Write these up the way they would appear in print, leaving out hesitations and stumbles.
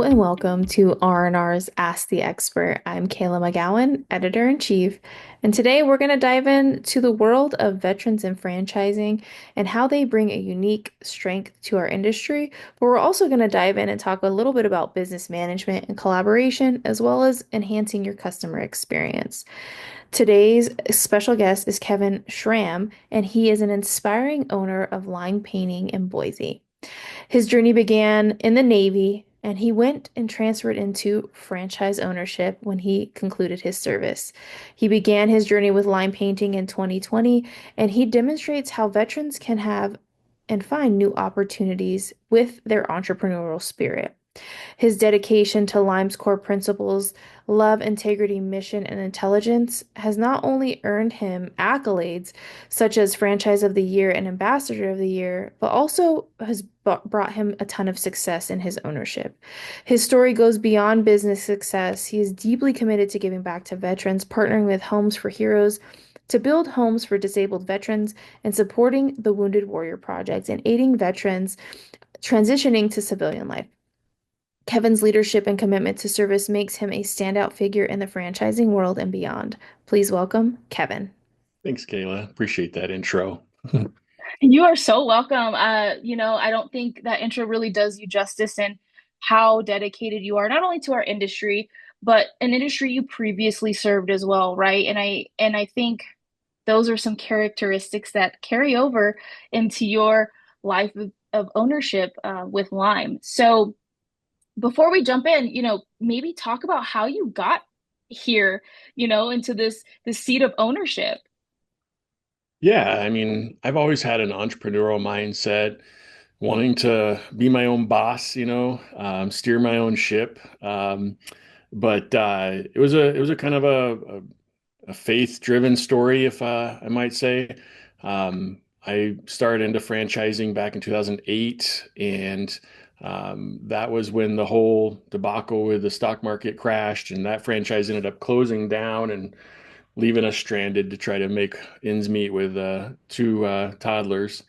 and welcome to R&R's Ask the Expert. I'm Kayla McGowan, Editor-in-Chief, and today we're going to dive into the world of veterans and franchising and how they bring a unique strength to our industry. But we're also going to dive in and talk a little bit about business management and collaboration, as well as enhancing your customer experience. Today's special guest is Kevin Schramm, and he is an inspiring owner of Line Painting in Boise. His journey began in the Navy, and he went and transferred into franchise ownership when he concluded his service. He began his journey with line painting in 2020, and he demonstrates how veterans can have and find new opportunities with their entrepreneurial spirit. His dedication to Lime's core principles, love, integrity, mission, and intelligence, has not only earned him accolades such as Franchise of the Year and Ambassador of the Year, but also has brought him a ton of success in his ownership. His story goes beyond business success. He is deeply committed to giving back to veterans, partnering with Homes for Heroes to build homes for disabled veterans, and supporting the Wounded Warrior Project and aiding veterans transitioning to civilian life. Kevin's leadership and commitment to service makes him a standout figure in the franchising world and beyond. Please welcome Kevin. Thanks, Kayla. Appreciate that intro. You are so welcome. I don't think that intro really does you justice in how dedicated you are, not only to our industry, but an industry you previously served as well, right? And I think those are some characteristics that carry over into your life of ownership with Lime. So before we jump in, maybe talk about how you got here, into this seat of ownership. Yeah, I mean, I've always had an entrepreneurial mindset, wanting to be my own boss, steer my own ship. But it was a kind of a faith-driven story, if I might say. I started into franchising back in 2008, and that was when the whole debacle with the stock market crashed, and that franchise ended up closing down and leaving us stranded to try to make ends meet with two toddlers.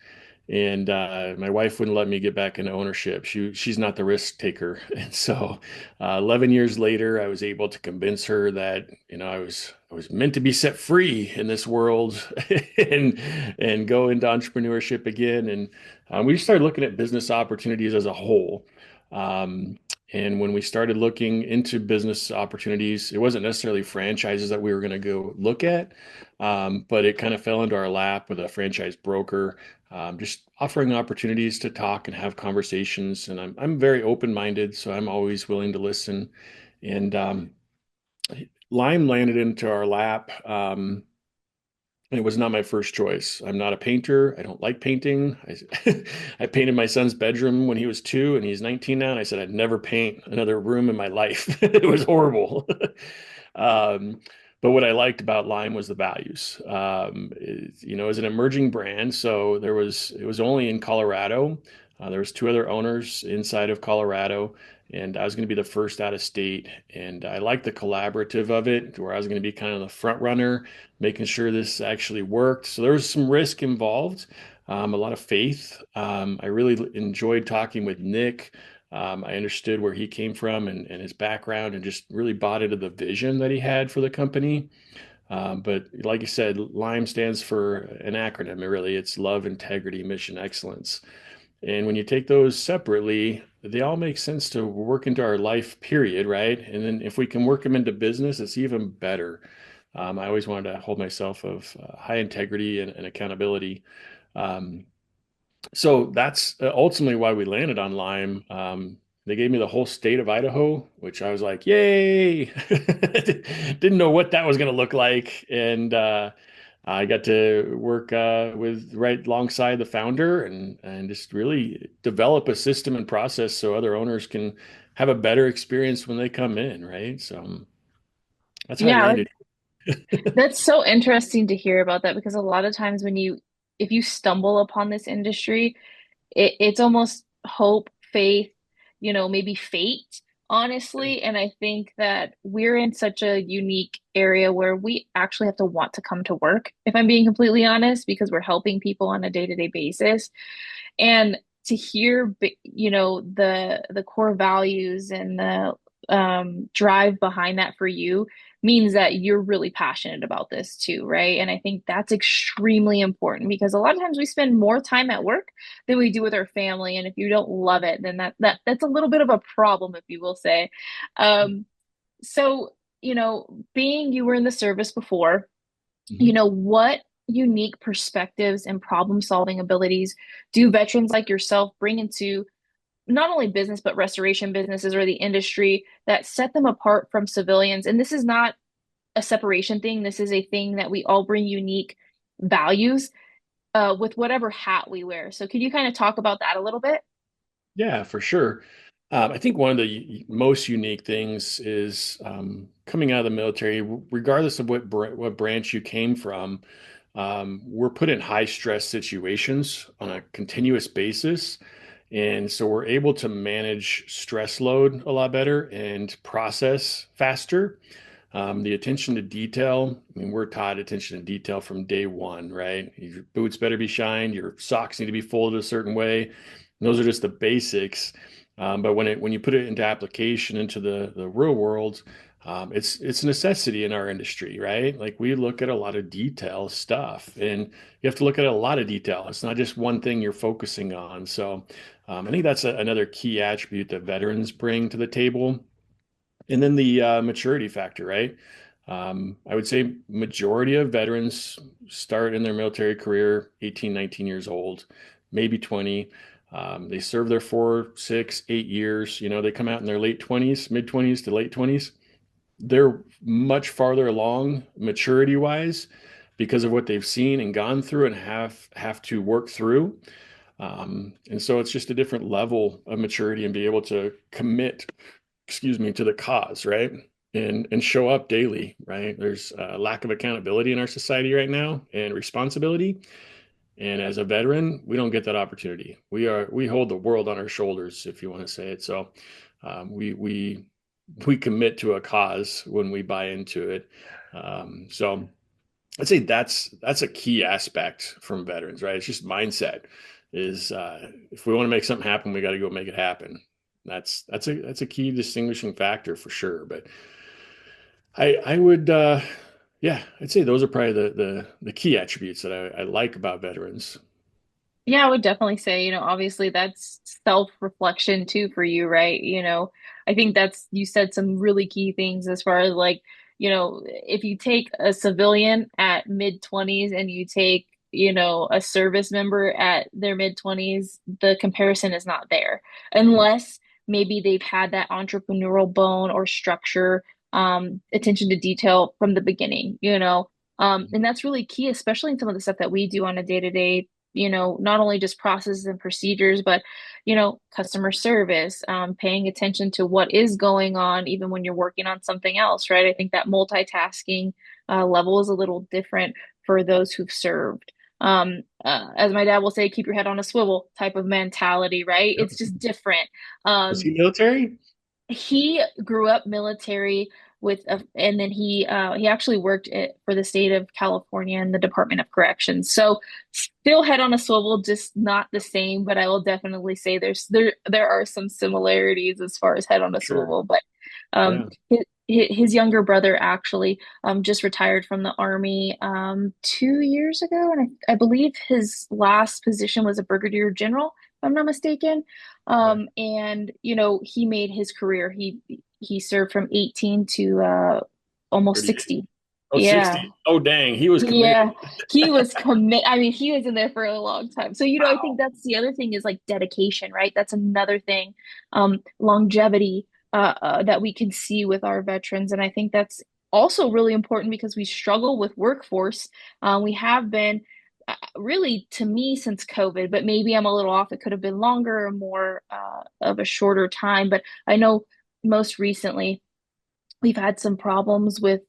And my wife wouldn't let me get back into ownership. She's not the risk taker. And so 11 years later, I was able to convince her that, I was meant to be set free in this world and go into entrepreneurship again. And we started looking at business opportunities as a whole. Um, and when we started looking into business opportunities, it wasn't necessarily franchises that we were going to go look at, but it kind of fell into our lap with a franchise broker, just offering opportunities to talk and have conversations. And I'm very open-minded, so I'm always willing to listen. And Lime landed into our lap. And it was not my first choice. I'm not a painter. I don't like painting. I painted my son's bedroom when he was 2 and he's 19 now. And I said I'd never paint another room in my life. It was horrible. Um, but what I liked about Lime was the values. As an emerging brand, so it was only in Colorado. There was 2 other owners inside of Colorado, and I was going to be the first out of state. And I liked the collaborative of it, where I was going to be kind of the front runner, making sure this actually worked. So there was some risk involved, a lot of faith. I really enjoyed talking with Nick. I understood where he came from and his background, and just really bought into the vision that he had for the company. But like you said, LIME stands for an acronym. Really, it's love, integrity, mission, excellence. And when you take those separately, they all make sense to work into our life period, right? And then if we can work them into business, it's even better. I always wanted to hold myself of high integrity and accountability. Um, so that's ultimately why we landed on Lime. They gave me the whole state of Idaho, which I was like, yay! Didn't know what that was going to look like. And I got to work with right alongside the founder and just really develop a system and process so other owners can have a better experience when they come in, right? So that's how I Yeah, landed. that's so interesting to hear about that because a lot of times if you stumble upon this industry, it's almost hope, faith, maybe fate, honestly. And I think that we're in such a unique area where we actually have to want to come to work, if I'm being completely honest, because we're helping people on a day-to-day basis. And to hear, the core values and the drive behind that for you means that you're really passionate about this too, right? And I think that's extremely important because a lot of times we spend more time at work than we do with our family, and if you don't love it, then that's a little bit of a problem, if you will say. Um, so, being you were in the service before, Mhm. what unique perspectives and problem solving abilities do veterans like yourself bring into not only business, but restoration businesses or the industry that set them apart from civilians? And this is not a separation thing. This is a thing that we all bring unique values with whatever hat we wear. So could you kind of talk about that a little bit? Yeah, for sure. I think one of the most unique things is coming out of the military, regardless of what branch you came from. We're put in high stress situations on a continuous basis, and so we're able to manage stress load a lot better and process faster. The attention to detail, I mean, we're taught attention to detail from day one, right? Your boots better be shined, your socks need to be folded a certain way. And those are just the basics. But when you put it into application into the real world, it's a necessity in our industry, right? Like we look at a lot of detail stuff, and you have to look at a lot of detail. It's not just one thing you're focusing on. So I think that's another key attribute that veterans bring to the table. And then the maturity factor, right? I would say majority of veterans start in their military career 18, 19 years old, maybe 20. They serve their 4, 6, 8 years. They come out in their late 20s, mid 20s to late 20s. They're much farther along maturity wise because of what they've seen and gone through and have to work through. And so it's just a different level of maturity and be able to commit, excuse me, to the cause, right? And show up daily, right? There's a lack of accountability in our society right now and responsibility. And as a veteran, we don't get that opportunity. We hold the world on our shoulders, if you want to say it. So we commit to a cause when we buy into it. So I'd say that's a key aspect from veterans, right? It's just mindset. Is if we want to make something happen, we got to go make it happen. That's a key distinguishing factor for sure. But I would yeah, I'd say those are probably the key attributes that I like about veterans. Yeah, I would definitely say, obviously that's self-reflection too for you, right? I think you said some really key things as far as like, if you take a civilian at mid-20s and you take, a service member at their mid-20s, the comparison is not there unless maybe they've had that entrepreneurial bone or structure, attention to detail from the beginning, and that's really key, especially in some of the stuff that we do on a day-to-day, not only just processes and procedures, but, customer service, paying attention to what is going on, even when you're working on something else, right? I think that multitasking level is a little different for those who've served. As my dad will say, keep your head on a swivel type of mentality, right? It's just different. Was Um, he military? he grew up military and then he actually worked for the state of California in the Department of Corrections. So still head on a swivel, just not the same. But I will definitely say there are some similarities as far as head on a Sure. swivel. But um, Yeah. his younger brother actually just retired from the Army 2 years ago, and I believe his last position was a brigadier general, if I'm not mistaken. Okay. And he made his career. He served from 18 to almost 38. 60. Oh, Yeah. 60. Oh, dang. He was committed. Yeah, he was commit. I mean, he was in there for a long time. So, I think Wow. that's the other thing is like dedication, right? That's another thing, longevity that we can see with our veterans, and I think that's also really important because we struggle with workforce. We have been really, to me, since COVID, but maybe I'm a little off. It could have been longer or more of a shorter time, but I know most recently we've had some problems with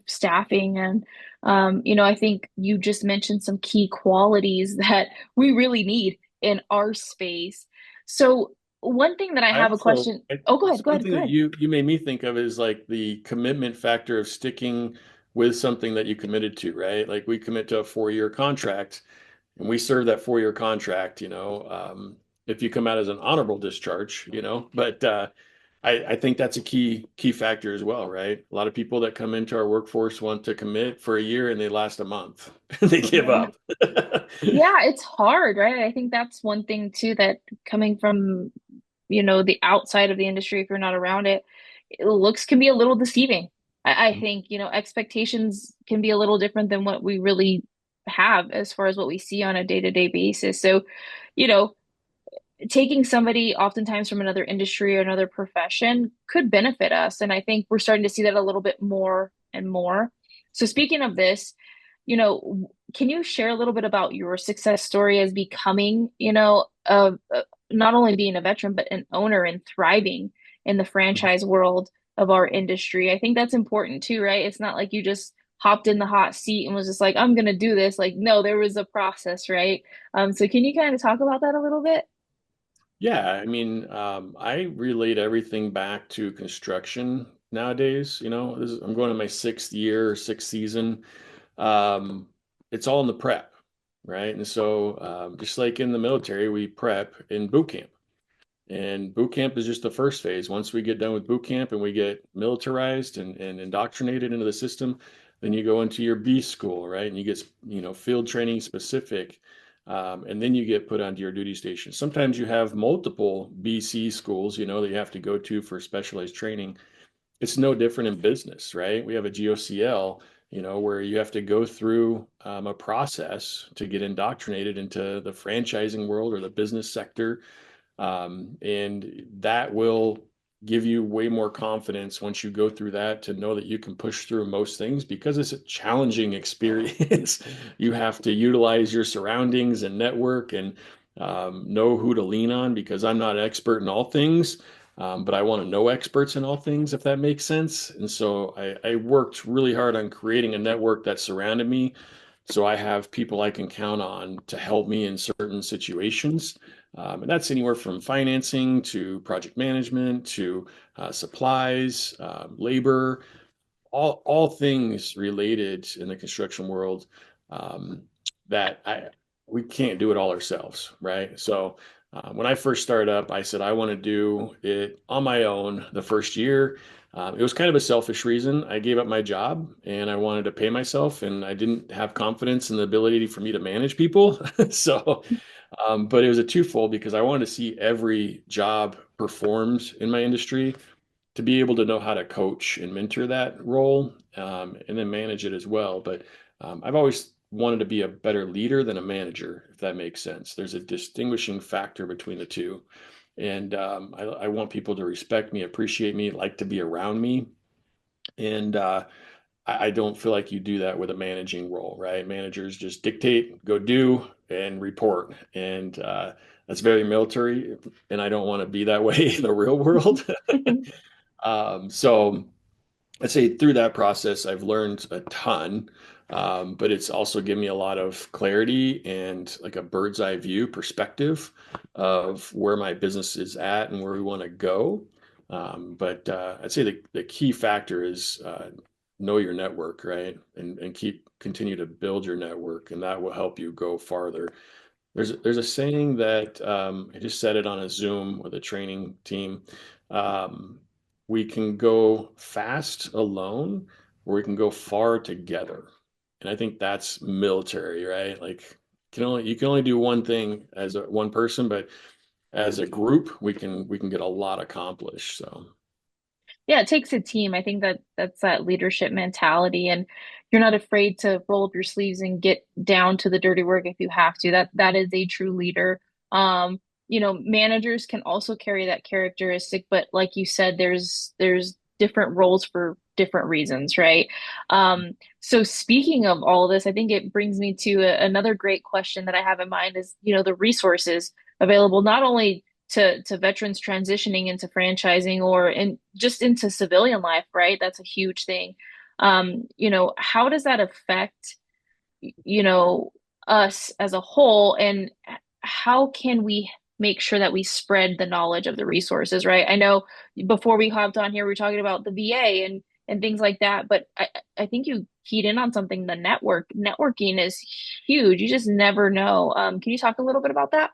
staffing, and I think you just mentioned some key qualities that we really need in our space. So one thing that I I have a also, question. Oh, go ahead, go ahead, something go that ahead. you made me think of is like the commitment factor of sticking with something that you committed to, right? Like we commit to a 4-year contract and we serve that 4-year contract, if you come out as an honorable discharge, but I think that's a key factor as well, right? A lot of people that come into our workforce want to commit for a year and they last a month. They give Yeah. up. Yeah, it's hard, right? I think that's one thing too that coming from, the outside of the industry, if you're not around it, looks can be a little deceiving. I think, expectations can be a little different than what we really have as far as what we see on a day-to-day basis. So, you know, taking somebody oftentimes from another industry or another profession could benefit us. And I think we're starting to see that a little bit more and more. So speaking of this, can you share a little bit about your success story as becoming, not only being a veteran, but an owner and thriving in the franchise world of our industry? I think that's important too, right? It's not like you just hopped in the hot seat and was just like, I'm going to do this. Like, no, there was a process, right? So can you kind of talk about that a little bit? Yeah, I mean, I relate everything back to construction nowadays. I'm going to my sixth year, sixth season. Um, it's all in the prep, right? And so, just like in the military, we prep in boot camp. And boot camp is just the first phase. Once we get done with boot camp and we get militarized and indoctrinated into the system, then you go into your B school, right? And you get, field training specific. And then you get put onto your duty station. Sometimes you have multiple BC schools, that you have to go to for specialized training. It's no different in business, right? We have a GOCL, where you have to go through a process to get indoctrinated into the franchising world or the business sector, and that will give you way more confidence once you go through that to know that you can push through most things because it's a challenging experience. You have to utilize your surroundings and network and know who to lean on because I'm not an expert in all things. But I want to know experts in all things, if that makes sense. And so I worked really hard on creating a network that surrounded me so I have people I can count on to help me in certain situations. And that's anywhere from financing to project management to supplies, labor, all things related in the construction world, um, that we can't do it all ourselves, right? So when I first started up, I said I want to do it on my own the first year. It was kind of a selfish reason. I gave up my job and I wanted to pay myself, and I didn't have confidence in the ability for me to manage people. So, but it was a twofold because I wanted to see every job performed in my industry to be able to know how to coach and mentor that role, and then manage it as well. But I've always wanted to be a better leader than a manager, if that makes sense. There's a distinguishing factor between the two. And I want people to respect me, appreciate me, like to be around me. And I don't feel like you do that with a managing role, right? Managers just dictate, go do, and report. And that's very military. And I don't want to be that way in the real world. So I'd say through that process, I've learned a ton, but it's also given me a lot of clarity and like a bird's eye view perspective of where my business is at and where we want to go. But I'd say the key factor is know your network, right? And continue to build your network, and that will help you go farther. There's a saying that I just said it on a Zoom with a training team. Um, we can go fast alone, or we can go far together. And I think that's military, right? Like you can only do one thing as one person, but as a group, we can get a lot accomplished. So Yeah, it takes a team. I think that's that leadership mentality, and you're not afraid to roll up your sleeves and get down to the dirty work if you have to. That is a true leader. Managers can also carry that characteristic, but like you said, there's different roles for different reasons, right? So speaking of all of this, I think it brings me to another great question that I have in mind is, the resources available not only to veterans transitioning into franchising or just into civilian life, right? That's a huge thing. How does that affect, you know, us as a whole, and how can we make sure that we spread the knowledge of the resources, right? I know before we hopped on here, we were talking about the VA and things like that, but I think you keyed in on something, the networking is huge. You just never know. Can you talk a little bit about that?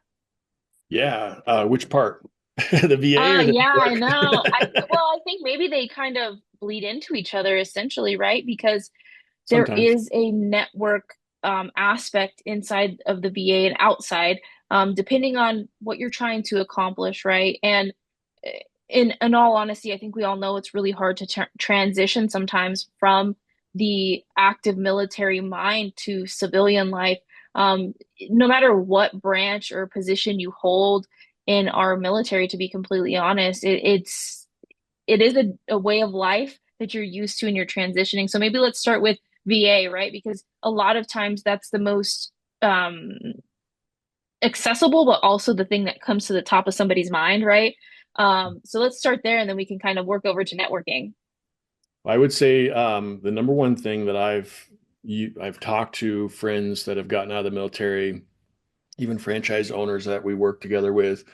Yeah. Which part? The VA or the Yeah, I network? know. I think maybe they kind of bleed into each other essentially, right? Because there Sometimes. is a network aspect inside of the VA and outside, depending on what you're trying to accomplish, right? And in all honesty, I think we all know it's really hard to transition sometimes from the active military mind to civilian life. No matter what branch or position you hold in our military, to be completely honest, it is a way of life that you're used to and you're transitioning. So maybe let's start with VA, right? Because a lot of times that's the most um, accessible, but also the thing that comes to the top of somebody's mind, right? So let's start there and then we can kind of work over to networking. I would say the number one thing that I've talked to friends that have gotten out of the military, even franchise owners that we work together with,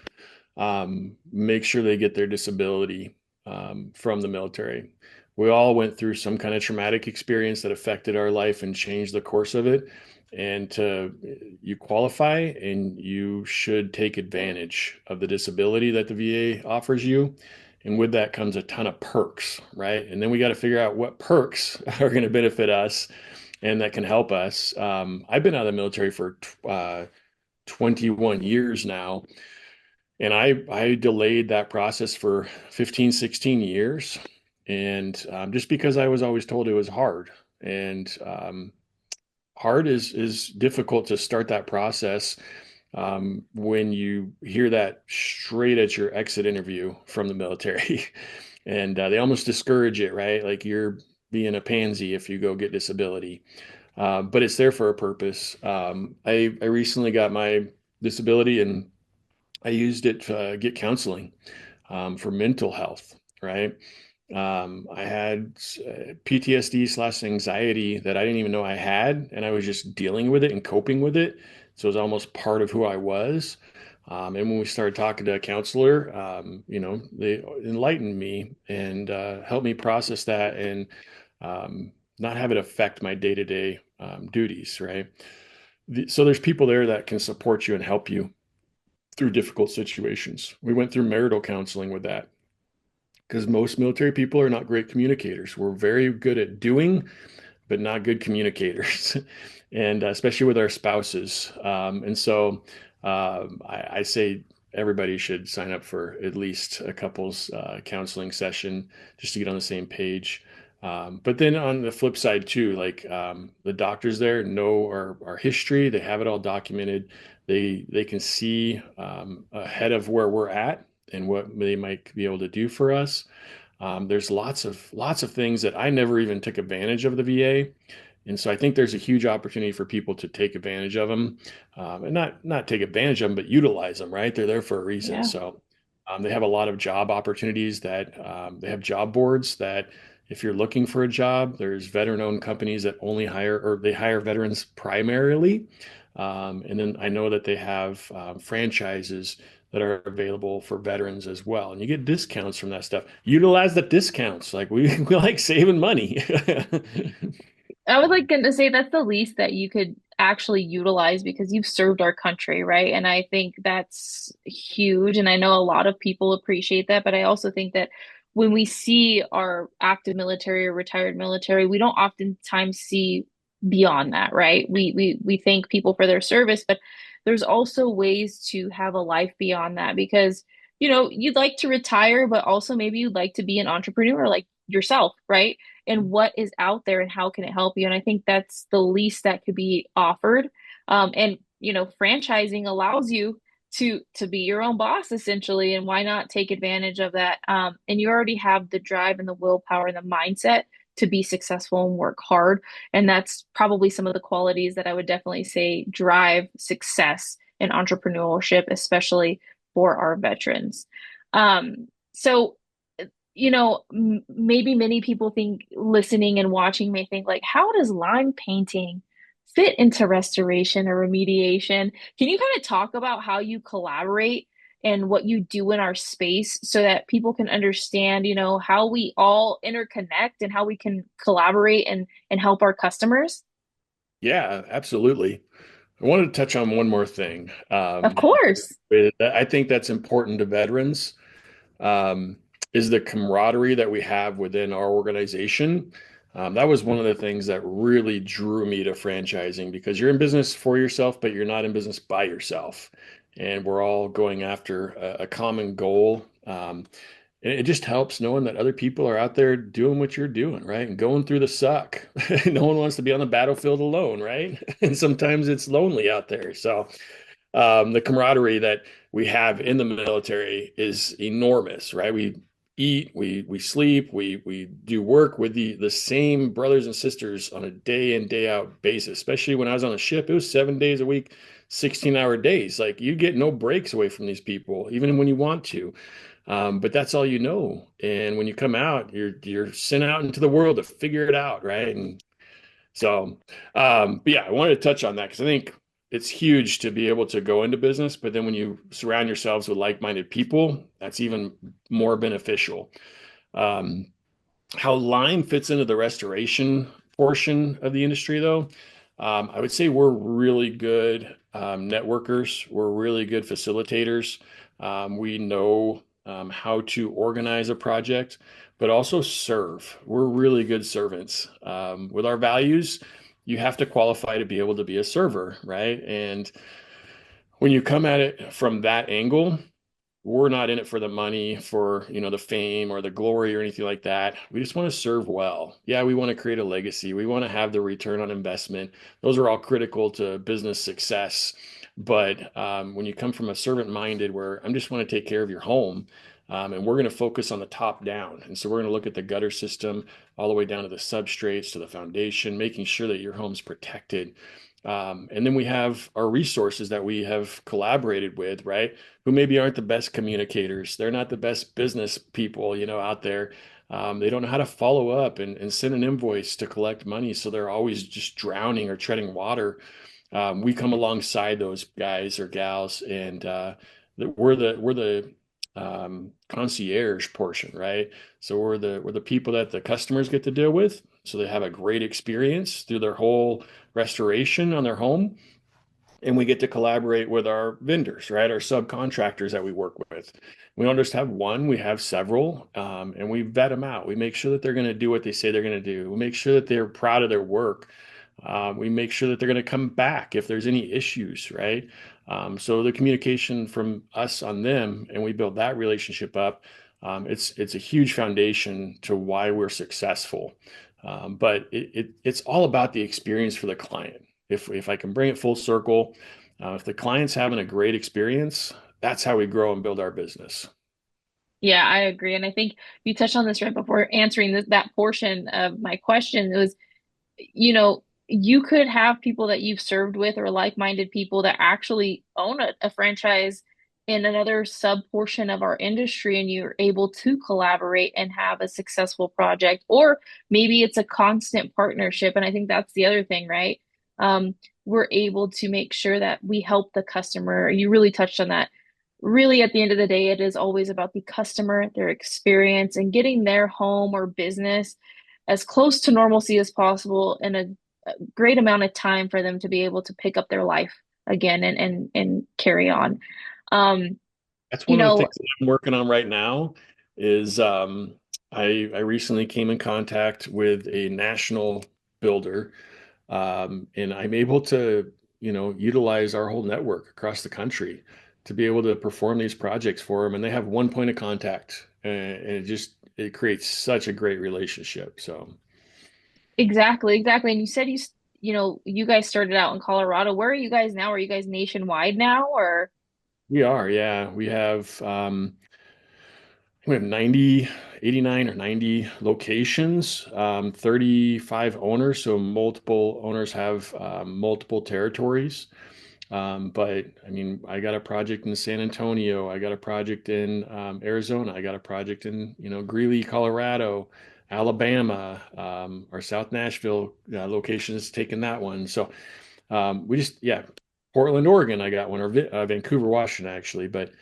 make sure they get their disability from the military. We all went through some kind of traumatic experience that affected our life and changed the course of it. And you qualify and you should take advantage of the disability that the VA offers you. And with that comes a ton of perks, right? And then we got to figure out what perks are going to benefit us and that can help us. I've been out of the military for 21 years now, and I delayed that process for 15, 16 years. And just because I was always told it was hard. And hard is difficult to start that process when you hear that straight at your exit interview from the military. And they almost discourage it, right? Like you're being a pansy if you go get disability. But it's there for a purpose. I recently got my disability and I used it to get counseling for mental health, right? I had PTSD slash anxiety that I didn't even know I had, and I was just dealing with it and coping with it. So it was almost part of who I was. And when we started talking to a counselor, they enlightened me and helped me process that and not have it affect my day-to-day duties, right? So there's people there that can support you and help you through difficult situations. We went through marital counseling with that because most military people are not great communicators. We're very good at doing, but not good communicators, and especially with our spouses. And so I say everybody should sign up for at least a couples counseling session just to get on the same page. But then on the flip side too, like the doctors there know our history, they have it all documented. They can see ahead of where we're at and what they might be able to do for us. There's lots of things that I never even took advantage of the VA, and so I think there's a huge opportunity for people to take advantage of them, and not take advantage of them, but utilize them. Right? They're there for a reason. Yeah. So they have a lot of job opportunities that they have job boards that. If you're looking for a job, there's veteran-owned companies that only hire or they hire veterans primarily. And then I know that they have franchises that are available for veterans as well. And you get discounts from that stuff. Utilize the discounts. Like we like saving money. I was like going to say that's the least that you could actually utilize because you've served our country, right? And I think that's huge. And I know a lot of people appreciate that, but I also think that when we see our active military or retired military, we don't oftentimes see beyond that, right? We thank people for their service, but there's also ways to have a life beyond that because, you'd like to retire, but also maybe you'd like to be an entrepreneur like yourself, right? And what is out there and how can it help you? And I think that's the least that could be offered. And franchising allows you to be your own boss essentially, and why not take advantage of that? And you already have the drive and the willpower and the mindset to be successful and work hard. And that's probably some of the qualities that I would definitely say drive success in entrepreneurship, especially for our veterans. So maybe many people think listening and watching may think like, how does line painting fit into restoration or remediation? Can you kind of talk about how you collaborate and what you do in our space so that people can understand, how we all interconnect and how we can collaborate and help our customers? Yeah, absolutely. I wanted to touch on one more thing. Of course. I think that's important to veterans, um, is the camaraderie that we have within our organization. That was one of the things that really drew me to franchising because you're in business for yourself, but you're not in business by yourself. And we're all going after a common goal. And it just helps knowing that other people are out there doing what you're doing, right? And going through the suck. No one wants to be on the battlefield alone, right? And sometimes it's lonely out there. So the camaraderie that we have in the military is enormous, right? We eat, we sleep, we do work with the same brothers and sisters on a day in, day out basis. Especially when I was on a ship, it was 7 days a week, 16-hour days. Like you get no breaks away from these people, even when you want to. But that's all you know. And when you come out, you're sent out into the world to figure it out, right? And so, but yeah, I wanted to touch on that because I think it's huge to be able to go into business, but then when you surround yourselves with like-minded people, that's even more beneficial. Um, how lime fits into the restoration portion of the industry, though, I would say we're really good networkers. We're really good facilitators. We know how to organize a project, but also serve. We're really good servants. With our values, you have to qualify to be able to be a server, right? And when you come at it from that angle, we're not in it for the money, for, the fame or the glory or anything like that. We just want to serve well. Yeah, we want to create a legacy. We want to have the return on investment. Those are all critical to business success. But when you come from a servant minded, where I'm just want to take care of your home, and we're going to focus on the top down. And so we're going to look at the gutter system all the way down to the substrates, to the foundation, making sure that your home's protected. And then we have our resources that we have collaborated with, right? Who maybe aren't the best communicators. They're not the best business people, out there. They don't know how to follow up and send an invoice to collect money. So they're always just drowning or treading water. We come alongside those guys or gals, and we're the concierge portion, right? So we're the people that the customers get to deal with, so they have a great experience through their whole restoration on their home, and we get to collaborate with our vendors, right? Our subcontractors that we work with. We don't just have one, we have several, and we vet them out. We make sure that they're going to do what they say they're going to do. We make sure that they're proud of their work. We make sure that they're going to come back if there's any issues, right? So the communication from us on them, and we build that relationship up. It's a huge foundation to why we're successful. But it's all about the experience for the client. If I can bring it full circle, if the client's having a great experience, that's how we grow and build our business. Yeah, I agree. And I think you touched on this right before answering that portion of my question. It was, you could have people that you've served with or like-minded people that actually own a franchise in another sub portion of our industry, and you're able to collaborate and have a successful project. Or maybe it's a constant partnership. And I think that's the other thing, right? We're able to make sure that we help the customer. You really touched on that. Really, at the end of the day, it is always about the customer, their experience, and getting their home or business as close to normalcy as possible in a great amount of time for them to be able to pick up their life again and carry on. Um, That's you one of the know, things that I'm working on right now is I recently came in contact with a national builder, and I'm able to, utilize our whole network across the country to be able to perform these projects for them. And they have one point of contact, and it creates such a great relationship. So exactly, exactly. And you said you guys started out in Colorado. Where are you guys now? Are you guys nationwide now, or? we are, yeah, we have 90, 89 or 90 locations, 35 owners. So multiple owners have multiple territories. But I mean, I got a project in San Antonio. I got a project in Arizona. I got a project in, Greeley, Colorado, Alabama. Our South Nashville location is taking that one. So yeah, Portland, Oregon. I got one, or Vancouver, Washington, actually. But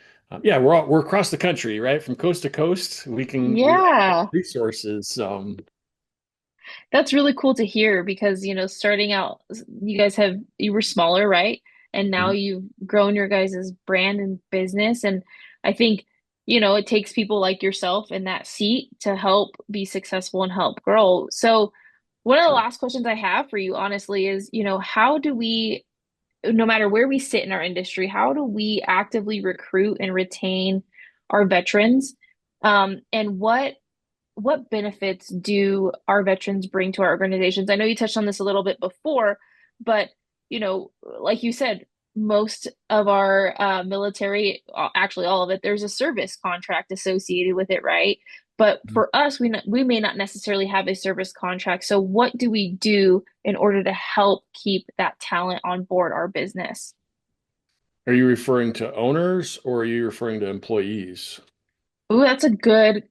yeah, we're across the country, right? From coast to coast. We have Yeah, resources. that's really cool to hear because, starting out, you were smaller, right? and now Mhm. you've grown your guys' brand and business. And I think, it takes people like yourself in that seat to help be successful and help grow. So one of the Sure. last questions I have for you, honestly, is, how do we, no matter where we sit in our industry, how do we actively recruit and retain our veterans? And what benefits do our veterans bring to our organizations? I know you touched on this a little bit before, but like you said, most of our military, actually all of it, there's a service contract associated with it, right? But for us, we may not necessarily have a service contract. So what do we do in order to help keep that talent on board our business? Are you referring to owners or are you referring to employees? Ooh, that's a good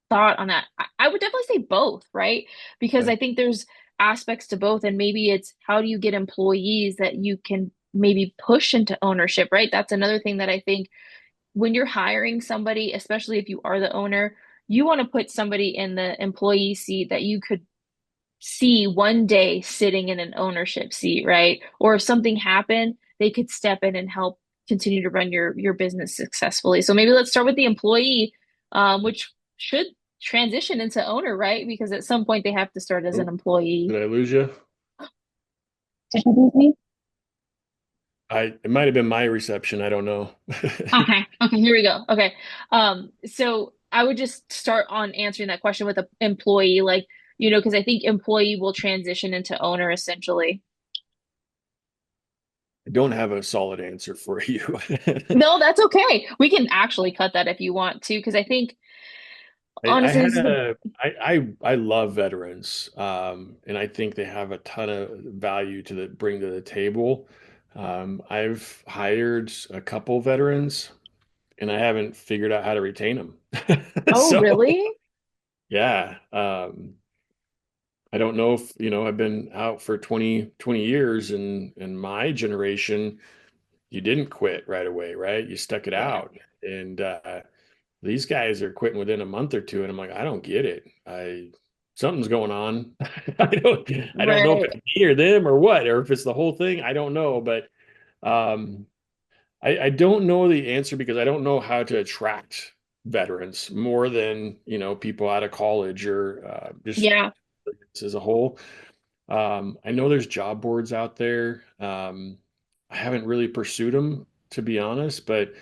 thought on that. I would definitely say both, right? Because Okay. I think there's aspects to both, and maybe it's how do you get employees that you can maybe push into ownership, right? That's another thing that I think when you're hiring somebody, especially if you are the owner, you want to put somebody in the employee seat that you could see one day sitting in an ownership seat, right? Or if something happened, they could step in and help continue to run your business successfully. So maybe let's start with the employee, which should transition into owner, right? Because at some point they have to start as an Oh, employee. did I lose you? Did you lose me? It might have been my reception. I don't know. Okay. Okay, here we go. Okay. So I would just start on answering that question with an employee, like, because I think employee will transition into owner essentially. I don't have a solid answer for you. No, that's okay. We can actually cut that if you want to, because I think I honestly, had this is the I love veterans, and I think they have a ton of value to bring to the table. I've hired a couple veterans, and I haven't figured out how to retain them. oh, So really? yeah, I don't know if I've been out for 20 years, and in my generation, you didn't quit right away, right? You stuck it Yeah. out, and these guys are quitting within a month or two, and I'm like, I don't get it. Something's going on. I don't know if Right. it's me or them or what, or if it's the whole thing. I don't know, but um, I don't know the answer because I don't know how to attract veterans more than people out of college or just Yeah. as a whole. I know there's job boards out there. I haven't really pursued them to be honest, but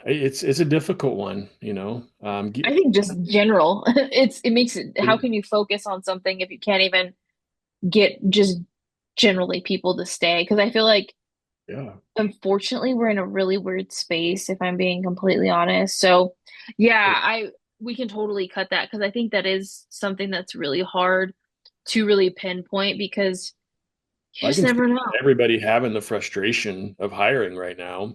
it's a difficult one, I think just general. It makes it, how can you focus on something if you can't even get just generally people to stay? Because I feel like Yeah. unfortunately we're in a really weird space if I'm being completely honest. So yeah, I we can totally cut that because I think that is something that's really hard to really pinpoint because you I just can never speak know. to everybody having the frustration of hiring right now.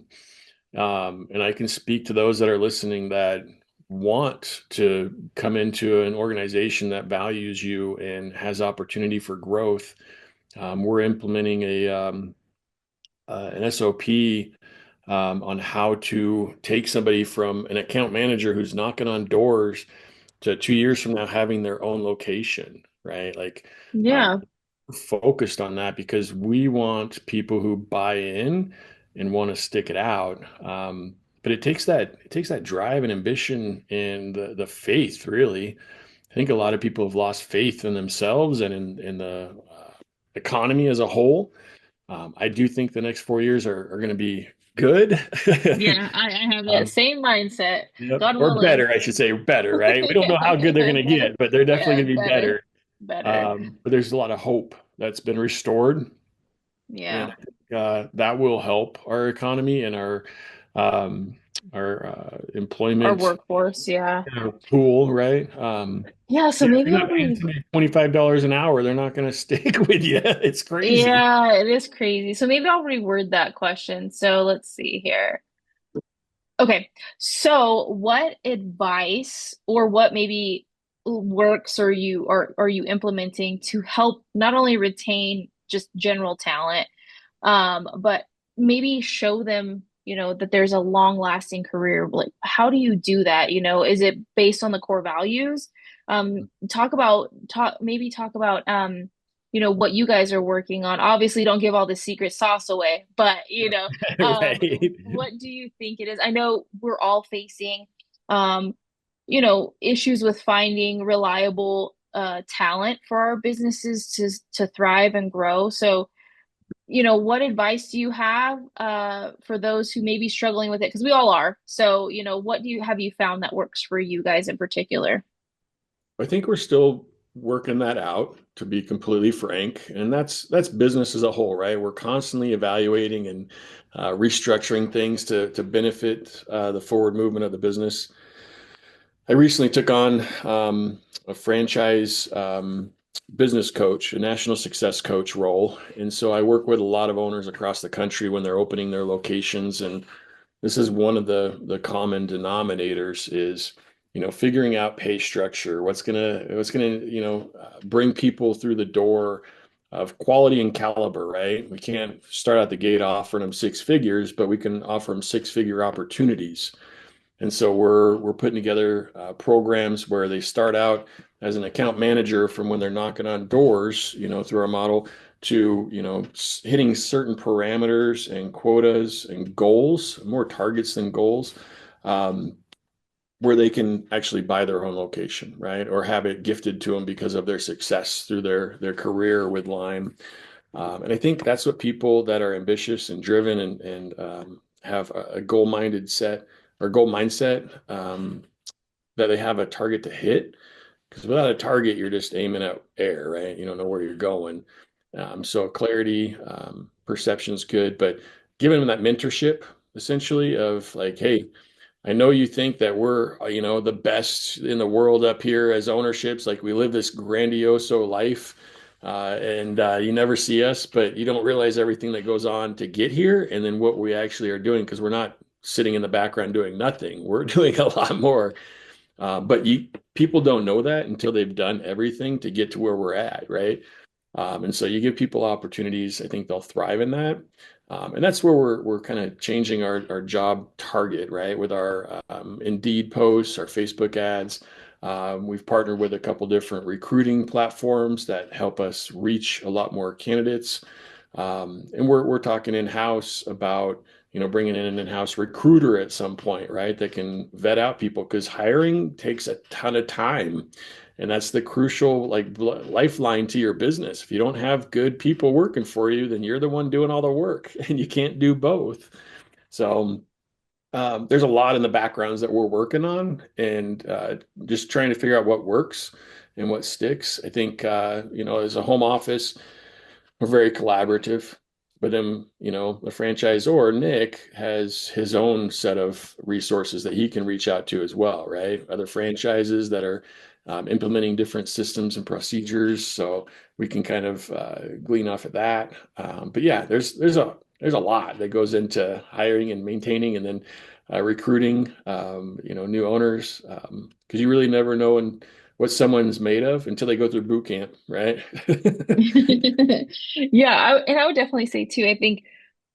And I can speak to those that are listening that want to come into an organization that values you and has opportunity for growth. We're implementing an SOP on how to take somebody from an account manager who's knocking on doors to 2 years from now having their own location, right? Like, um, Yeah. focused on that because we want people who buy in and want to stick it out. But it takes that drive and ambition and the faith, really. I think a lot of people have lost faith in themselves and in the economy as a whole. I do think the next 4 years are going to be good. Yeah, I have that Um, same mindset. yep. God Or willing. better, I should say, better, right? We don't know how good they're Yeah. going to get, but they're definitely Yeah, going to be better. better. Better. But there's a lot of hope that's been restored, and Yeah. I think that will help our economy and um, our Our employment workforce, yeah. pool, right? Yeah, so Yeah, if maybe you're I'll not paying re somebody $25 an hour, they're not going to stick with you. It's crazy. yeah, it is crazy. So maybe I'll reword that question. So let's see here. Okay. So what advice or what maybe works or you are you implementing to help not only retain just general talent, but maybe show them, that there's a long-lasting career. Like, how do you do that? Is it based on the core values? Talk about what you guys are working on. Obviously, don't give all the secret sauce away, but Right. what do you think it is? I know we're all facing um, issues with finding reliable talent for our businesses to thrive and grow. So, what advice do you have for those who may be struggling with it? Because we all are. So, what do you have you found that works for you guys in particular? I think we're still working that out, to be completely frank, and that's business as a whole, right? We're constantly evaluating and restructuring things to benefit the forward movement of the business. I recently took on a franchise business coach, a national success coach role, and so I work with a lot of owners across the country when they're opening their locations, and this is one of the common denominators is, figuring out pay structure, what's gonna, bring people through the door of quality and caliber, right? We can't start out the gate offering them six figures, but we can offer them six-figure opportunities. And so we're putting together programs where they start out as an account manager from when they're knocking on doors, through our model to, hitting certain parameters and quotas and goals, more targets than goals, um, where they can actually buy their own location, right? Or have it gifted to them because of their success through their career with Lime. And I think that's what people that are ambitious and driven and have a goal-minded set or goal mindset, that they have a target to hit. Because without a target, you're just aiming at air, right? You don't know where you're going. So clarity, perception's good, but giving them that mentorship essentially of like, hey, I know you think that we're, the best in the world up here as ownerships. Like we live this grandioso life, and you never see us, but you don't realize everything that goes on to get here, and then what we actually are doing because we're not sitting in the background doing nothing. We're doing a lot more. But people don't know that until they've done everything to get to where we're at, right? And so you give people opportunities, I think they'll thrive in that. And that's where we're kind of changing our job target, right? With our Indeed posts, our Facebook ads. We've partnered with a couple different recruiting platforms that help us reach a lot more candidates. And we're talking in-house about, bringing in an in-house recruiter at some point, right? That can vet out people because hiring takes a ton of time. And that's the crucial like lifeline to your business. If you don't have good people working for you, then you're the one doing all the work and you can't do both. So there's a lot in the backgrounds that we're working on and just trying to figure out what works and what sticks. I think, as a home office, we're very collaborative. But then, the franchisor, Nick, has his own set of resources that he can reach out to as well, right? Other franchises that are implementing different systems and procedures. So we can kind of glean off of that. But yeah, there's a lot that goes into hiring and maintaining and then recruiting, new owners, because you really never know what someone's made of until they go through boot camp, right? Yeah, and I would definitely say too, I think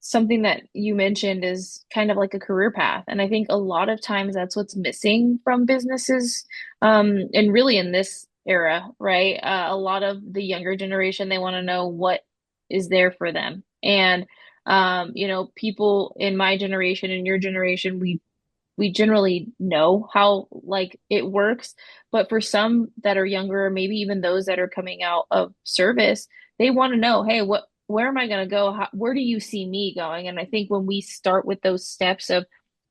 something that you mentioned is kind of like a career path. And I think a lot of times that's what's missing from businesses, and really in this era, right? A lot of the younger generation, they want to know what is there for them. And people in my generation and your generation, we generally know how like it works, but for some that are younger, maybe even those that are coming out of service, they want to know, hey, where am I going to go? Where do you see me going? And I think when we start with those steps of,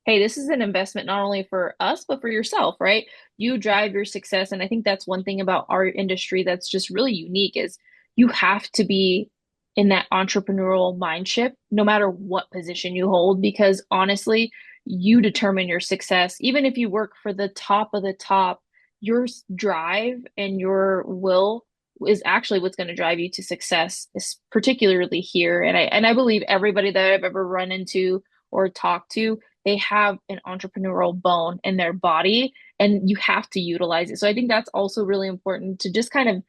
hey, this is an investment not only for us, but for yourself, right? You drive your success. And I think that's one thing about our industry that's just really unique is you have to be in that entrepreneurial mindset, no matter what position you hold, because honestly, you determine your success. Even if you work for the top of the top, your drive and your will is actually what's going to drive you to success, is particularly here. And I believe everybody that I've ever run into or talked to, they have an entrepreneurial bone in their body and you have to utilize it. So I think that's also really important to just kind of,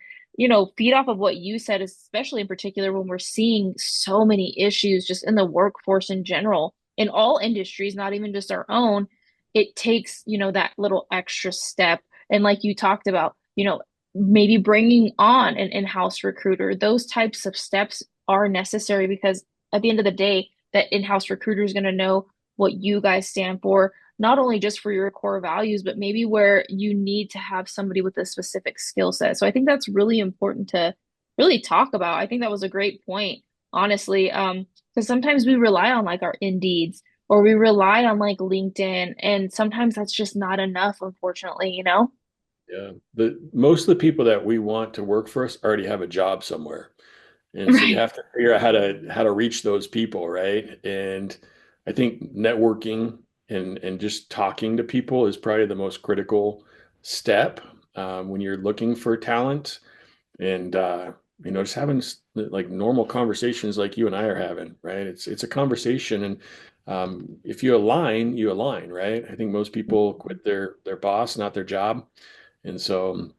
feed off of what you said, especially in particular when we're seeing so many issues just in the workforce in general in all industries, not even just our own. It takes, that little extra step. And like you talked about, maybe bringing on an in-house recruiter. Those types of steps are necessary because at the end of the day, that in-house recruiter is going to know what you guys stand for, not only just for your core values, but maybe where you need to have somebody with a specific skill set. So I think that's really important to really talk about. I think that was a great point, honestly, because sometimes we rely on like our Indeeds or we rely on like LinkedIn, and sometimes that's just not enough, unfortunately, you know? Yeah. The most of the people that we want to work for us already have a job somewhere. And so you Right. have to figure out how to reach those people, right? And I think networking and just talking to people is probably the most critical step when you're looking for talent. And just having like normal conversations like you and I are having, right? It's a conversation, and if you align, you align, right? I think most people quit their boss, not their job, and so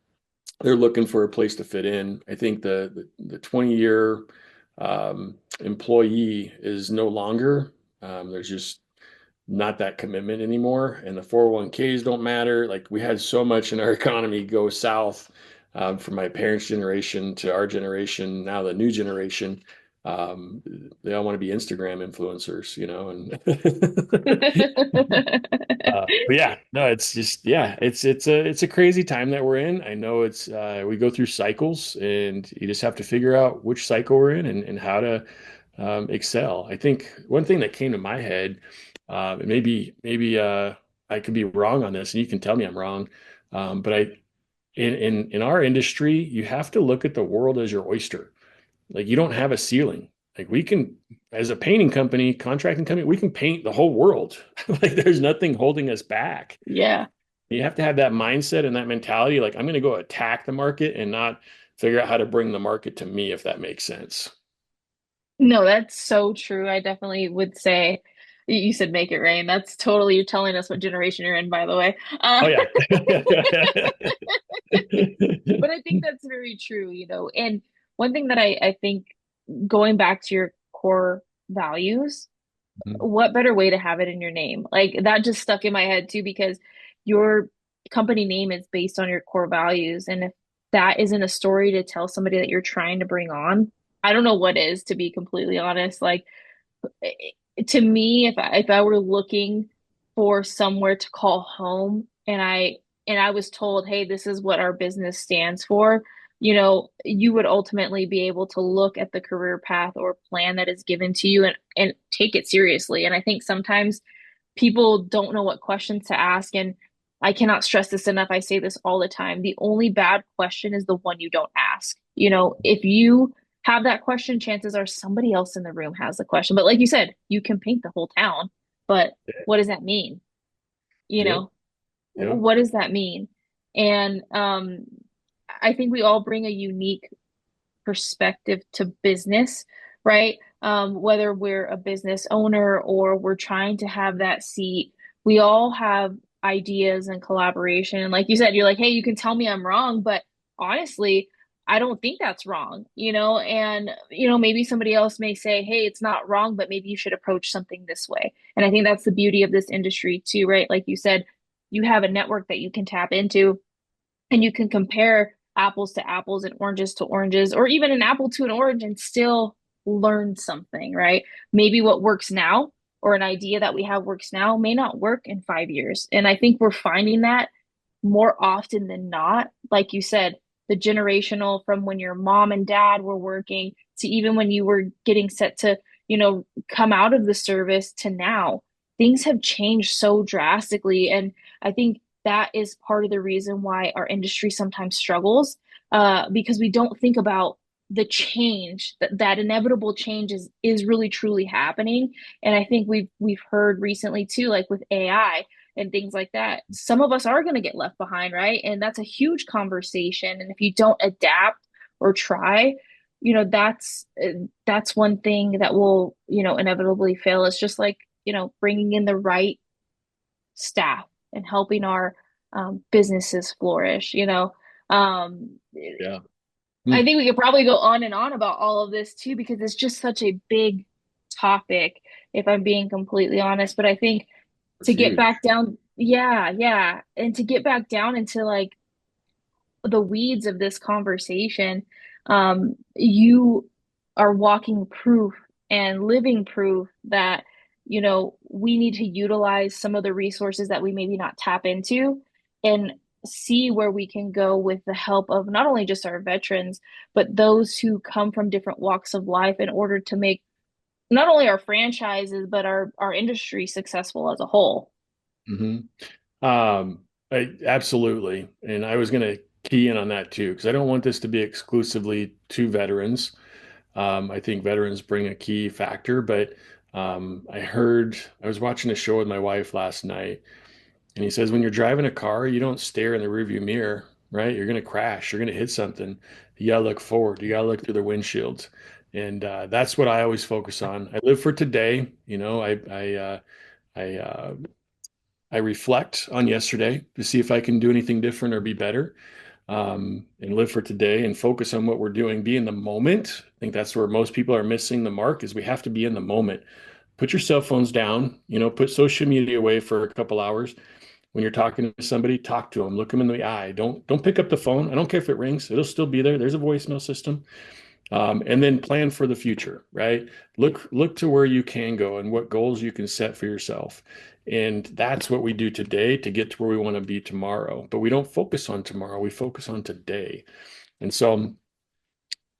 they're looking for a place to fit in. I think the 20-year employee is no longer. There's just not that commitment anymore, and the 401ks don't matter. Like we had so much in our economy go south from my parents' generation to our generation, now the new generation. Um, they all want to be Instagram influencers, and but yeah, no, it's just yeah, it's a crazy time that we're in. I know it's we go through cycles, and you just have to figure out which cycle we're in and how to excel. I think one thing that came to my head, and maybe I could be wrong on this, and you can tell me I'm wrong, but in our industry, you have to look at the world as your oyster. Like you don't have a ceiling. Like we can, as a painting company, contracting company, we can paint the whole world. Like there's nothing holding us back. Yeah. You have to have that mindset and that mentality. Like I'm going to go attack the market and not figure out how to bring the market to me, if that makes sense. No, that's so true. I definitely would say you said make it rain. That's totally you're telling us what generation you're in, by the way. Oh yeah. But I think that's very true, you know. And one thing that I think going back to your core values, what better way to have it in your name? Like that just stuck in my head too, because your company name is based on your core values. And if that isn't a story to tell somebody that you're trying to bring on, I don't know what is, to be completely honest. Like to me, if I were looking for somewhere to call home and I was told, hey, this is what our business stands for, you know, you would ultimately be able to look at the career path or plan that is given to you and take it seriously. And I think sometimes people don't know what questions to ask. And I cannot stress this enough. I say this all the time. The only bad question is the one you don't ask. You know, if you have that question, chances are somebody else in the room has the question. But like you said, you can paint the whole town. But what does that mean? You Yep. know, Yep. what does that mean? And I think we all bring a unique perspective to business, right? Whether we're a business owner or we're trying to have that seat, we all have ideas and collaboration. And like you said, you're like, hey, you can tell me I'm wrong, but honestly, I don't think that's wrong, you know? And, you know, maybe somebody else may say, hey, it's not wrong, but maybe you should approach something this way. And I think that's the beauty of this industry too, right? Like you said, you have a network that you can tap into and you can compare apples to apples and oranges to oranges, or even an apple to an orange and still learn something, right? Maybe what works now or an idea that we have works now may not work in 5 years. And I think we're finding that more often than not. Like you said, the generational from when your mom and dad were working to even when you were getting set to, you know, come out of the service to now, things have changed so drastically. And I think that is part of the reason why our industry sometimes struggles, because we don't think about the change that inevitable change is really truly happening. And I think we've heard recently too, like with AI and things like that, some of us are going to get left behind, right? And that's a huge conversation. And if you don't adapt or try, you know, that's one thing that will, you know, inevitably fail. It's just like, you know, bringing in the right staff and helping our businesses flourish, you know. Um, Yeah. I Hmm. think we could probably go on and on about all of this too, because it's just such a big topic, if I'm being completely honest. But I think It's to get huge. back down, yeah, yeah. And to get back down into like the weeds of this conversation, you are walking proof and living proof that, we need to utilize some of the resources that we maybe not tap into and see where we can go with the help of not only just our veterans, but those who come from different walks of life in order to make not only our franchises, but our industry successful as a whole. Hmm. Absolutely. And I was going to key in on that too, because I don't want this to be exclusively to veterans. I think veterans bring a key factor, but I was watching a show with my wife last night, and he says when you're driving a car, you don't stare in the rearview mirror, right? You're going to crash, you're going to hit something. You got to look forward, you got to look through the windshields. And that's what I always focus on. I live for today. I I reflect on yesterday to see if I can do anything different or be better, and live for today and focus on what we're doing. Be in the moment. I think that's where most people are missing the mark is we have to be in the moment. Put your cell phones down, put social media away for a couple hours. When you're talking to somebody, talk to them, look them in the eye. Don't pick up the phone. I don't care if it rings. It'll still be there. There's a voicemail system. And then plan for the future, right? Look to where you can go and what goals you can set for yourself. And that's what we do today to get to where we want to be tomorrow. But we don't focus on tomorrow, we focus on today. And so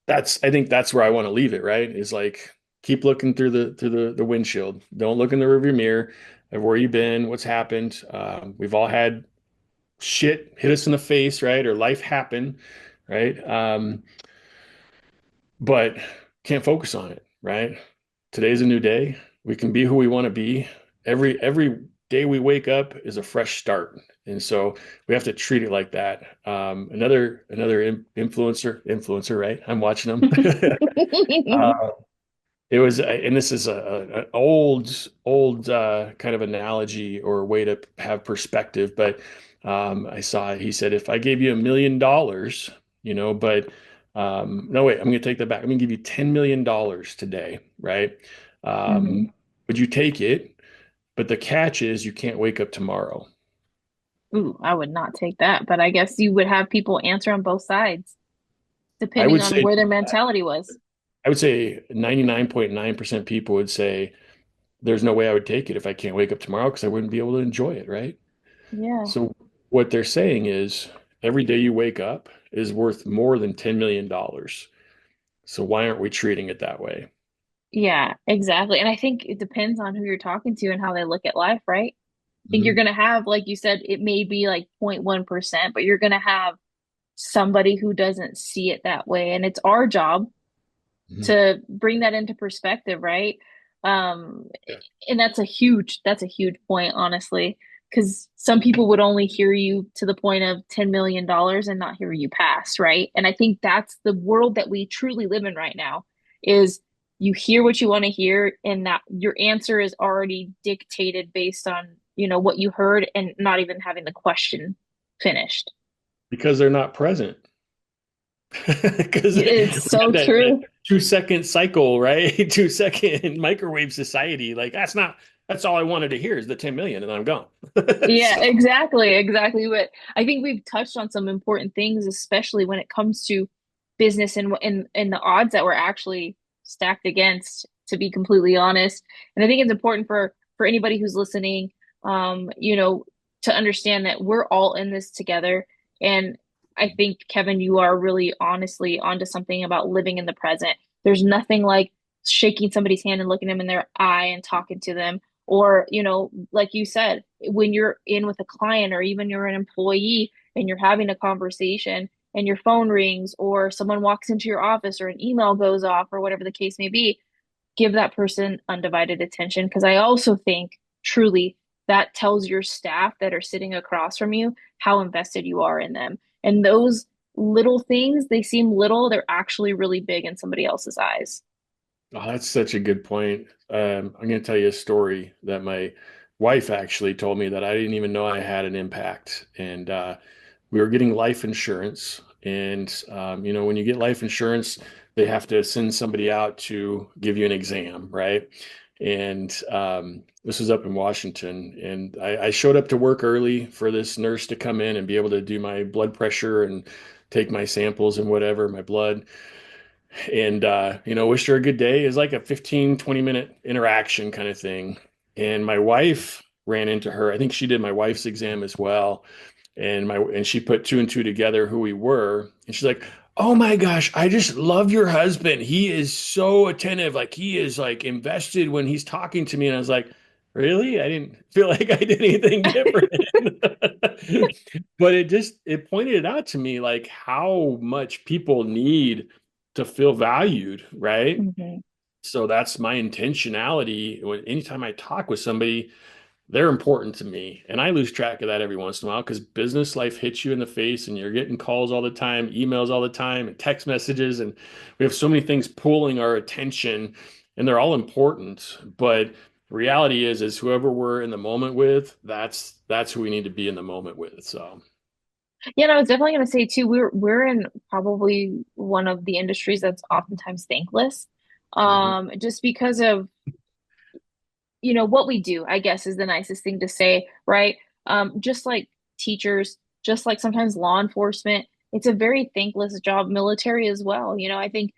I think that's where I want to leave it, right? Is like keep looking through the windshield. Don't look in the rearview mirror of where you've been, what's happened. We've all had shit hit us in the face, right? Or life happen, right? But can't focus on it, right? Today's a new day. We can be who we want to be. Every day we wake up is a fresh start, and so we have to treat it like that. Another influencer, right? I'm watching them. uh, it was, and this is an old kind of analogy or way to have perspective, but I saw he said, if I gave you $1 million, but no, wait, I'm going to take that back. I'm going to give you $10 million today, right? Hmm. Um, would you take it? But the catch is you can't wake up tomorrow. Ooh, I would not take that, but I guess you would have people answer on both sides, I depending would on say, where their mentality was. I would say 99.9% people would say there's no way I would take it if I can't wake up tomorrow because I wouldn't be able to enjoy it, right? Yeah. So what they're saying is every day you wake up is worth more than $10 million. So why aren't we treating it that way? Yeah, exactly. And I think it depends on who you're talking to and how they look at life, right? I think you're Hmm. going to have, like you said, it may be like 0.1%, but you're going to have somebody who doesn't see it that way. And it's our job Hmm. to bring that into perspective, right? Um, Yeah. and that's a huge point, honestly, because some people would only hear you to the point of $10 million dollars and not hear you pass, right? And I think that's the world that we truly live in right now is you hear what you want to hear and that your answer is already dictated based on, what you heard and not even having the question finished. Because they're not present. Because It's we so got that true. 2 second cycle, right? 2 second microwave society. Like that's all I wanted to hear is the 10 million and I'm gone. Yeah, So, exactly. But I think we've touched on some important things, especially when it comes to business and the odds that we're actually stacked against, to be completely honest. And I think it's important for anybody who's listening, to understand that we're all in this together. And I think, Kevin, you are really honestly onto something about living in the present. There's nothing like shaking somebody's hand and looking them in their eye and talking to them or, like you said, when you're in with a client or even you're an employee and you're having a conversation and your phone rings or someone walks into your office or an email goes off or whatever the case may be, give that person undivided attention. Because I also think truly that tells your staff that are sitting across from you how invested you are in them. And those little things, they seem little, they're actually really big in somebody else's eyes. oh, that's such a good point. I'm going to tell you a story that my wife actually told me that I didn't even know I had an impact. And we were getting life insurance. And, when you get life insurance, they have to send somebody out to give you an exam, right? And this was up in Washington. And I showed up to work early for this nurse to come in and be able to do my blood pressure and take my samples and whatever, my blood. And wished her a good day. It was like a 15, 20-minute interaction kind of thing. And my wife ran into her. I think she did my wife's exam as well. And she put two and two together who we were. And she's like, "Oh my gosh, I just love your husband. He is so attentive. Like he is like invested when he's talking to me." And I was like, "Really? I didn't feel like I did anything different." But it pointed it out to me like how much people need to feel valued, right? Mhm. So that's my intentionality. Anytime I talk with somebody, they're important to me. And I lose track of that every once in a while because business life hits you in the face and you're getting calls all the time, emails all the time, and text messages. And we have so many things pulling our attention, and they're all important. But the reality is whoever we're in the moment with, that's who we need to be in the moment with. So, Yeah, no, I was definitely going to say too, we're in probably one of the industries that's oftentimes thankless. mhm. Just because of, what we do, I guess is the nicest thing to say, right? Just like teachers, just like sometimes law enforcement, it's a very thankless job, military as well. I think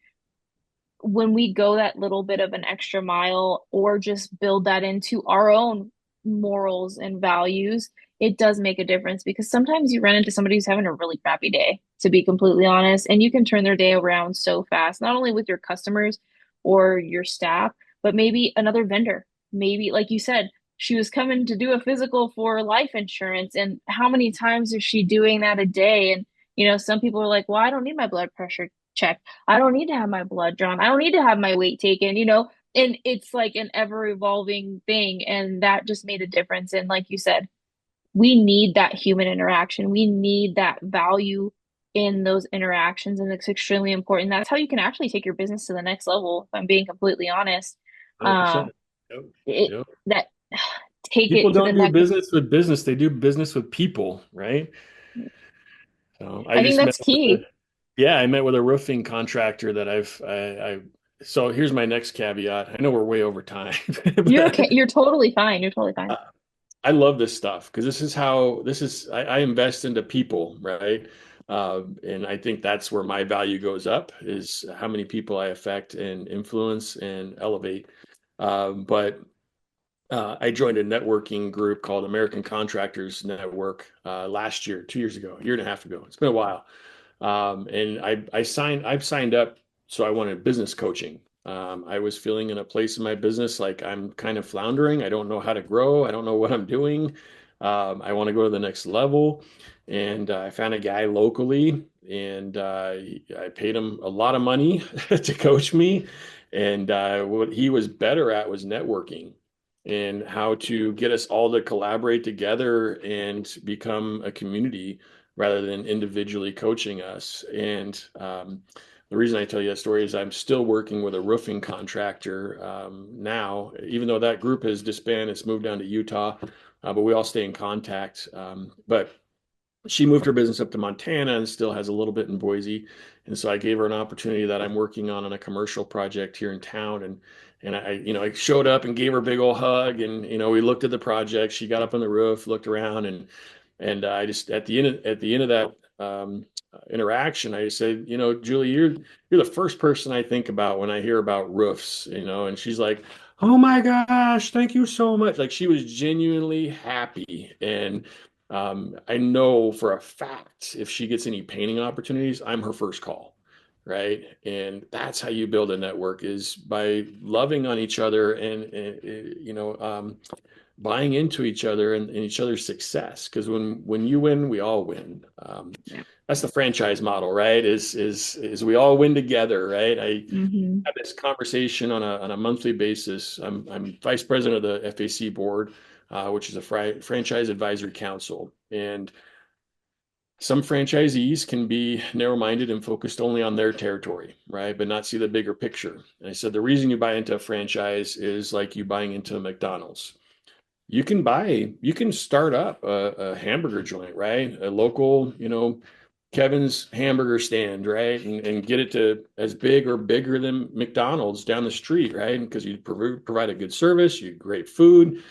when we go that little bit of an extra mile or just build that into our own morals and values, it does make a difference because sometimes you run into somebody who's having a really crappy day, to be completely honest, and you can turn their day around so fast, not only with your customers or your staff, but maybe another vendor. Maybe, like you said, she was coming to do a physical for life insurance, and how many times is she doing that a day? And, some people are like, well, I don't need my blood pressure checked. I don't need to have my blood drawn. I don't need to have my weight taken, and it's like an ever evolving thing. And that just made a difference. And like you said, we need that human interaction. We need that value in those interactions. And it's extremely important. That's how you can actually take your business to the next level, if I'm being completely honest. Uh, 100%. Yep. it Yep. that take People it to the don't do next. business with business, they do business with people, right? So I I think just met that's with key. yeah, I met with a roofing contractor that so here's my next caveat. I know we're way over time, You're okay. but You're totally fine. You're totally fine. uh, I love this stuff because I invest into people, right? And I think that's where my value goes up is how many people I affect and influence and elevate. But I joined a networking group called American Contractors Network last year, 2 years ago, a year and a half ago. It's been a while. And I've signed up, so I wanted business coaching. I was feeling in a place in my business like I'm kind of floundering. I don't know how to grow. I don't know what I'm doing. I want to go to the next level. And I found a guy locally, and I paid him a lot of money to coach me. And what he was better at was networking and how to get us all to collaborate together and become a community rather than individually coaching us. And the reason I tell you that story is I'm still working with a roofing contractor now, even though that group has disbanded, it's moved down to Utah, but we all stay in contact. But she moved her business up to Montana and still has a little bit in Boise. And so I gave her an opportunity that I'm working on a commercial project here in town. And I showed up and gave her a big old hug. And, we looked at the project. She got up on the roof, looked around, and I just at the end of that interaction, I said, Julie, you're the first person I think about when I hear about roofs, and she's like, "Oh my gosh, thank you so much." Like she was genuinely happy. And I know for a fact if she gets any painting opportunities, I'm her first call, right? And that's how you build a network is by loving on each other and buying into each other and each other's success. Because when you win, we all win. Yeah. That's the franchise model, right? Is we all win together, right? I Hmm. have this conversation on a monthly basis. I'm vice president of the FAC board, which is a franchise advisory council, and some franchisees can be narrow-minded and focused only on their territory, right? But not see the bigger picture. And I said the reason you buy into a franchise is like you buying into a McDonald's. You can start up a hamburger joint, right? A local, Kevin's hamburger stand, right? And get it to as big or bigger than McDonald's down the street, right? Because you provide a good service, you great food,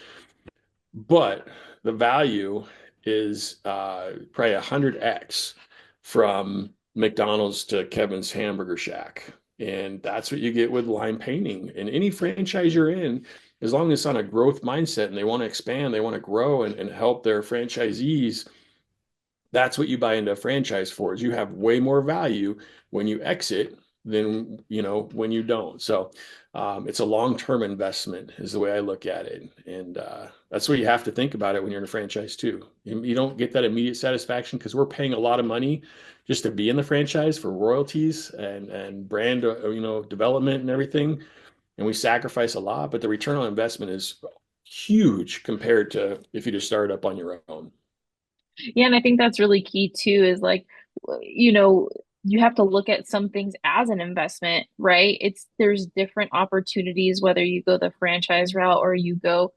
but the value is probably 100x from McDonald's to Kevin's Hamburger Shack. And that's what you get with line painting. And any franchise you're in, as long as it's on a growth mindset and they want to expand, they want to grow and help their franchisees, that's what you buy into a franchise for, is you have way more value when you exit than when you don't. So it's a long-term investment is the way I look at it. And that's what you have to think about it when you're in a franchise too. You don't get that immediate satisfaction because we're paying a lot of money just to be in the franchise for royalties and brand development and everything. And we sacrifice a lot, but the return on investment is huge compared to if you just started up on your own. Yeah, and I think that's really key too, is like, you know, you have to look at some things as an investment, right? There's different opportunities, whether you go the franchise route or you go,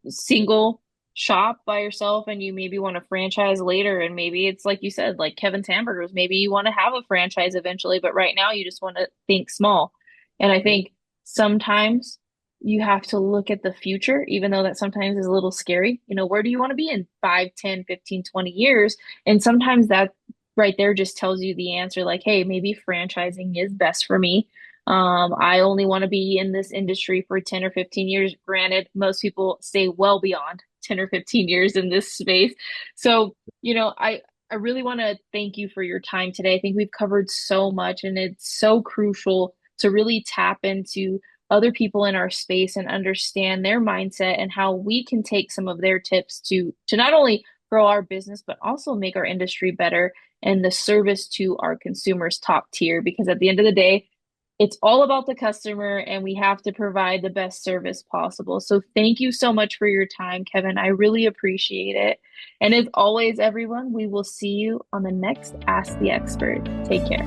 single shop by yourself and you maybe want to franchise later. And maybe it's like you said, like Kevin's Hamburgers, maybe you want to have a franchise eventually, but right now you just want to think small. And I think sometimes you have to look at the future, even though that sometimes is a little scary. Where do you want to be in 5, 10, 15, 20 years? And sometimes that right there just tells you the answer, like, hey, maybe franchising is best for me. I only want to be in this industry for 10 or 15 years. Granted, most people stay well beyond 10 or 15 years in this space. So, I really want to thank you for your time today. I think we've covered so much, and it's so crucial to really tap into other people in our space and understand their mindset and how we can take some of their tips to not only grow our business but also make our industry better and the service to our consumers top tier, because at the end of the day it's all about the customer and we have to provide the best service possible. So thank you so much for your time, Kevin. I really appreciate it. And as always, everyone, we will see you on the next Ask the Expert. Take care.